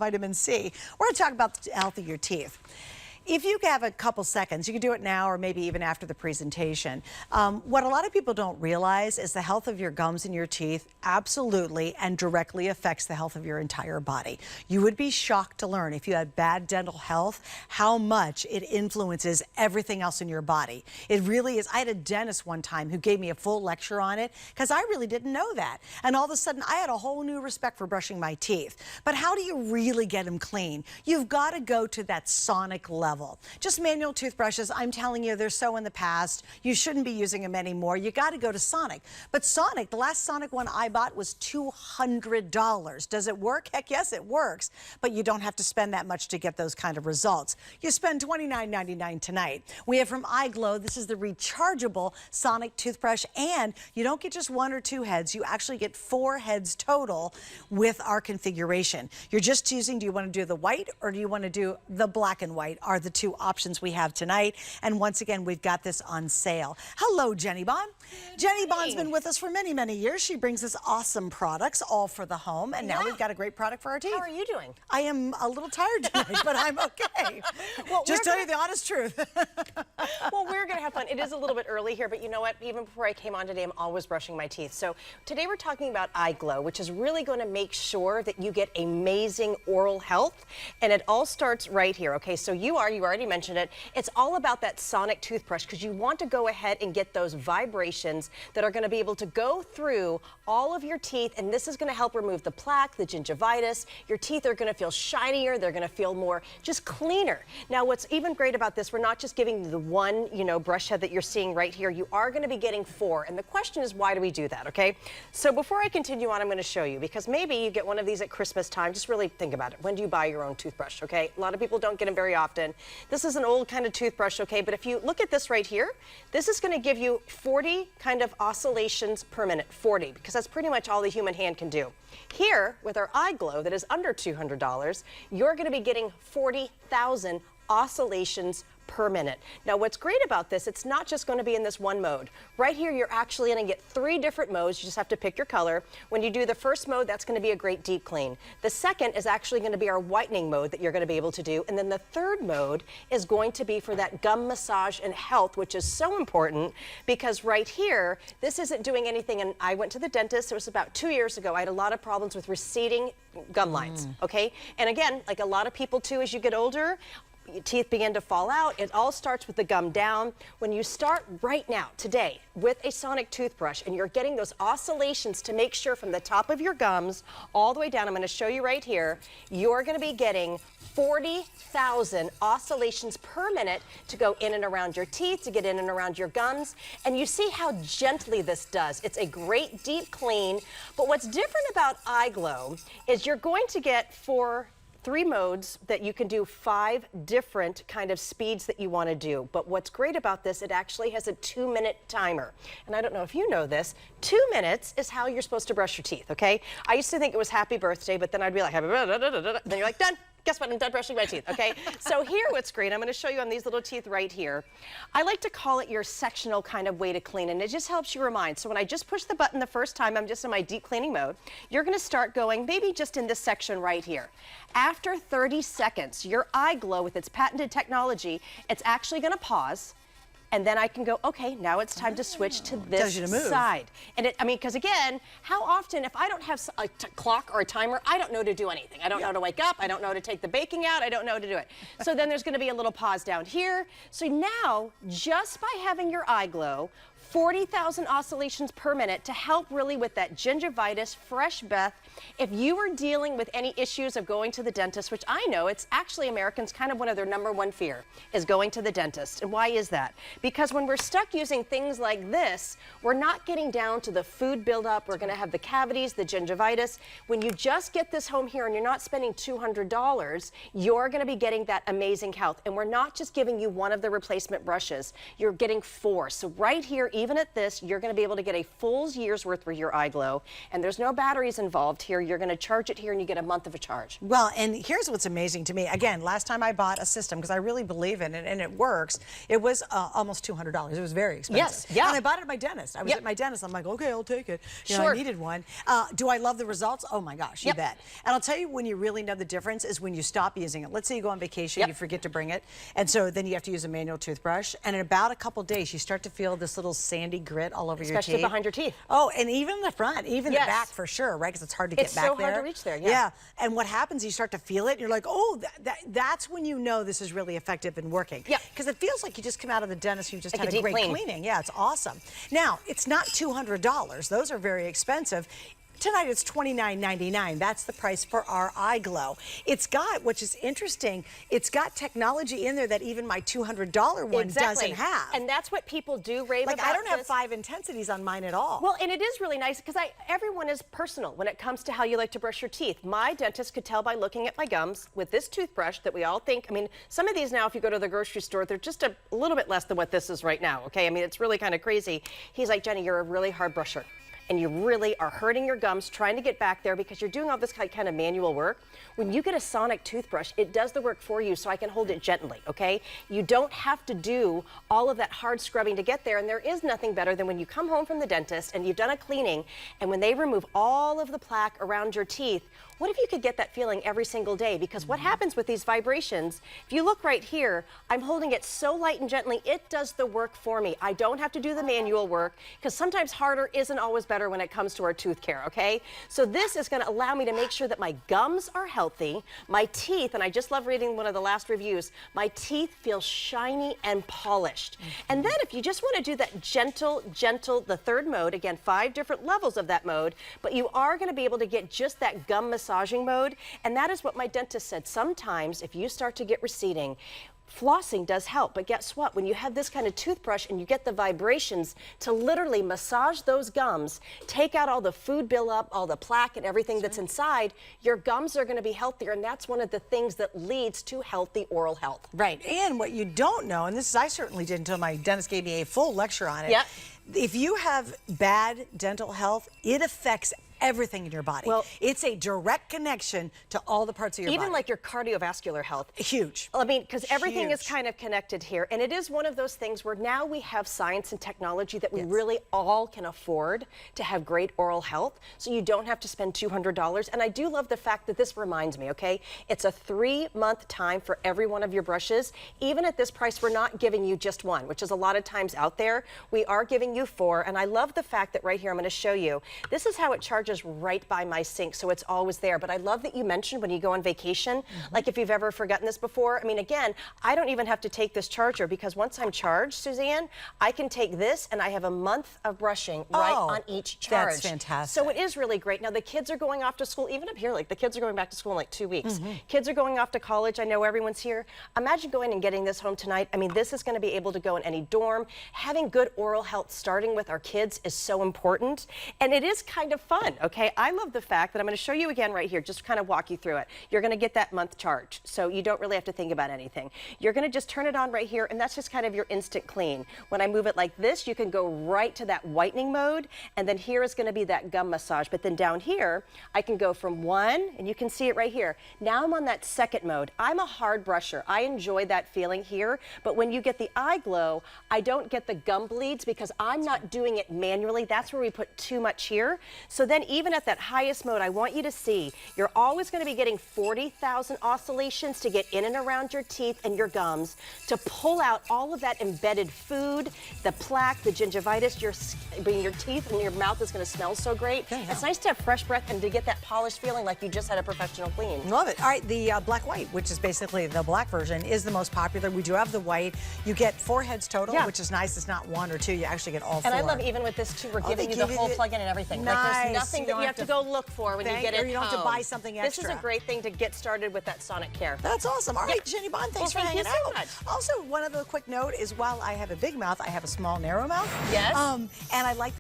vitamin C. We're going to talk about the health of your teeth. If you have a couple seconds, you can do it now or maybe even after the presentation. What a lot of people don't realize is the health of your gums and your teeth absolutely and directly affects the health of your entire body. You would be shocked to learn if you had bad dental health how much it influences everything else in your body. It really is. I had a dentist one time who gave me a full lecture on it because I really didn't know that. And all of a sudden I had a whole new respect for brushing my teeth. But how do you really get them clean? You've got to go to that sonic level. Just manual toothbrushes, I'm telling you, they're so in the past. You shouldn't be using them anymore. You got to go to Sonic. But Sonic, the last Sonic one I bought was $200. Does it work? Heck yes, it works. But you don't have to spend that much to get those kind of results. You spend $29.99 tonight. We have from iGlow, this is the rechargeable Sonic toothbrush, and you don't get just one or two heads. You actually get 4 heads total with our configuration. You're just choosing, do you want to do the white or do you want to do the black and white? Are the 2 options we have tonight. And once again, we've got this on sale. Hello, Jenny Bond. Jenny Bond's been with us for many, many years. She brings us awesome products, all for the home. And now we've got a great product for our teeth. How are you doing? I am a little tired tonight, but I'm okay. Well, just tell you the honest truth. Well, we're going to have fun. It is a little bit early here, but you know what? Even before I came on today, I'm always brushing my teeth. So today we're talking about iGlow, which is really going to make sure that you get amazing oral health. And it all starts right here. Okay, so you already mentioned it. It's all about that Sonic toothbrush because you want to go ahead and get those vibrations that are going to be able to go through all of your teeth, and this is going to help remove the plaque, the gingivitis. Your teeth are going to feel shinier. They're going to feel more just cleaner. Now, what's even great about this, we're not just giving you the one, brush head that you're seeing right here. You are going to be getting 4, and the question is, why do we do that? Okay, so before I continue on, I'm going to show you because maybe you get one of these at Christmas time. Just really think about it. When do you buy your own toothbrush? Okay, a lot of people don't get them very often. This is an old kind of toothbrush, okay, but if you look at this right here, this is going to give you 40 kind of oscillations per minute, 40, because that's pretty much all the human hand can do. Here, with our iGlow that is under $200, you're going to be getting 40,000 oscillations per minute. Now, what's great about this, it's not just going to be in this one mode. Right here, you're actually going to get 3 different modes. You just have to pick your color. When you do the first mode, that's going to be a great deep clean. The second is actually going to be our whitening mode that you're going to be able to do. And then the third mode is going to be for that gum massage and health, which is so important because right here, this isn't doing anything. And I went to the dentist. It was about 2 years ago. I had a lot of problems with receding gum lines, okay? And again, like a lot of people too, as you get older, your teeth begin to fall out. It all starts with the gum down. When you start right now, today, with a Sonic toothbrush and you're getting those oscillations to make sure from the top of your gums all the way down, I'm going to show you right here, you're going to be getting 40,000 oscillations per minute to go in and around your teeth, to get in and around your gums. And you see how gently this does. It's a great deep clean. But what's different about iGlow is you're going to get 3 modes that you can do 5 different kind of speeds that you want to do. But what's great about this, it actually has a 2-minute timer. And I don't know if you know this, 2 minutes is how you're supposed to brush your teeth, okay? I used to think it was happy birthday, but then I'd be like, happy birthday, then you're like, done. Guess what? I'm done brushing my teeth, okay? So here, what's great, I'm going to show you on these little teeth right here. I like to call it your sectional kind of way to clean, and it just helps you remind. So when I just push the button the first time, I'm just in my deep cleaning mode. You're going to start going maybe just in this section right here. After 30 seconds, your iGlow with its patented technology, it's actually going to pause. And then I can go, okay, now it's time to switch to this side. And because again, how often, if I don't have a clock or a timer, I don't know to do anything. I don't know to wake up. I don't know to take the baking out. I don't know to do it. So then there's going to be a little pause down here. So now, just by having your iGlow, 40,000 oscillations per minute to help really with that gingivitis, fresh breath. If you are dealing with any issues of going to the dentist, which I know it's actually Americans kind of one of their #1 fear is going to the dentist. And why is that? Because when we're stuck using things like this, we're not getting down to the food buildup. We're going to have the cavities, the gingivitis. When you just get this home here and you're not spending $200, you're going to be getting that amazing health. And we're not just giving you one of the replacement brushes. You're getting 4. So right here, even at this, you're going to be able to get a full year's worth with your iGlow, and there's no batteries involved here. You're going to charge it here, and you get a month of a charge. Well, and here's what's amazing to me. Again, last time I bought a system, because I really believe in it, and it works, it was almost $200. It was very expensive. Yes, yeah. And I bought it at my dentist. I was at my dentist. I'm like, okay, I'll take it. You know, Sure. I needed one. Do I love the results? Oh my gosh, you bet. And I'll tell you when you really know the difference is when you stop using it. Let's say you go on vacation, you forget to bring it, and so then you have to use a manual toothbrush, and in about a couple days, you start to feel this little sandy grit all over your teeth. Especially behind your teeth. Oh, and even the front, even the back for sure, right? Because it's hard to get back there. It's so hard to reach there, Yeah, and what happens, you start to feel it, and you're like, oh, that's when you know this is really effective and working. Yeah. Because it feels like you just come out of the dentist, you just like had a great cleaning. Yeah, it's awesome. Now, it's not $200. Those are very expensive. Tonight it's $29.99. That's the price for our iGlow. It's got, which is interesting, it's got technology in there that even my $200 one doesn't have. And that's what people do rave about. Like, I don't have 5 intensities on mine at all. Well, and it is really nice because everyone is personal when it comes to how you like to brush your teeth. My dentist could tell by looking at my gums with this toothbrush that we all think, I mean, some of these now, if you go to the grocery store, they're just a little bit less than what this is right now, okay? I mean, it's really kind of crazy. He's like, Jenny, you're a really hard brusher, and you really are hurting your gums trying to get back there because you're doing all this kind of manual work. When you get a sonic toothbrush, it does the work for you so I can hold it gently, okay? You don't have to do all of that hard scrubbing to get there, and there is nothing better than when you come home from the dentist and you've done a cleaning, and when they remove all of the plaque around your teeth, what if you could get that feeling every single day? Because what happens with these vibrations, if you look right here, I'm holding it so light and gently, it does the work for me. I don't have to do the manual work, because sometimes harder isn't always better when it comes to our tooth care, okay? So this is gonna allow me to make sure that my gums are healthy, my teeth, and I just love reading one of the last reviews, my teeth feel shiny and polished. And then if you just wanna do that gentle, the third mode, again, 5 different levels of that mode, but you are gonna be able to get just that gum massaging mode, and that is what my dentist said. Sometimes if you start to get receding, flossing does help, but guess what? When you have this kind of toothbrush and you get the vibrations to literally massage those gums, take out all the food buildup, all the plaque and everything that's inside, your gums are going to be healthier, and that's one of the things that leads to healthy oral health. Right, and what you don't know, and this is I certainly did until my dentist gave me a full lecture on it, if you have bad dental health, it affects everything in your body. Well, it's a direct connection to all the parts of your body. Even like your cardiovascular health. Huge. I mean, because everything is kind of connected here. And it is one of those things where now we have science and technology that we really all can afford to have great oral health. So you don't have to spend $200. And I do love the fact that this reminds me, okay? It's a 3-month time for every one of your brushes. Even at this price, we're not giving you just one, which is a lot of times out there. We are giving you 4. And I love the fact that right here, I'm going to show you, this is how it charges right by my sink, so it's always there. But I love that you mentioned when you go on vacation, like if you've ever forgotten this before. I mean, again, I don't even have to take this charger, because once I'm charged, Suzanne, I can take this and I have a month of brushing right on each charge. That's fantastic. So it is really great. Now the kids are going off to school, even up here, like the kids are going back to school in like 2 weeks. Kids are going off to college. I know everyone's here. Imagine going and getting this home tonight. I mean, this is going to be able to go in any dorm. Having good oral health starting with our kids is so important, and it is kind of fun, okay? I love the fact that I'm going to show you again right here, just kind of walk you through it. You're going to get that month charge, so you don't really have to think about anything. You're going to just turn it on right here, and that's just kind of your instant clean. When I move it like this, you can go right to that whitening mode, and then here is going to be that gum massage. But then down here, I can go from 1, and you can see it right here. Now I'm on that second mode. I'm a hard brusher. I enjoy that feeling here, but when you get the iGlow, I don't get the gum bleeds because I'm not doing it manually. That's where we put too much here. So then even at that highest mode, I want you to see, you're always going to be getting 40,000 oscillations to get in and around your teeth and your gums to pull out all of that embedded food, the plaque, the gingivitis, your teeth and your mouth is going to smell so great. It's nice to have fresh breath and to get that polished feeling like you just had a professional clean. Love it. All right, the black white, which is basically the black version, is the most popular. We do have the white. You get 4 heads total, which is nice. It's not 1 or 2. You actually get all 4. And I love even with this too, we're giving you the whole plug-in and everything. Nice. Like there's nothing that you have to go look for when you get it or you don't have to buy something extra. This is a great thing to get started with that sonic care. That's awesome. All right, Jenny Bond, thanks for hanging out. Thank you so much. Also, one other quick note is while I have a big mouth, I have a small, narrow mouth. Yes. And I like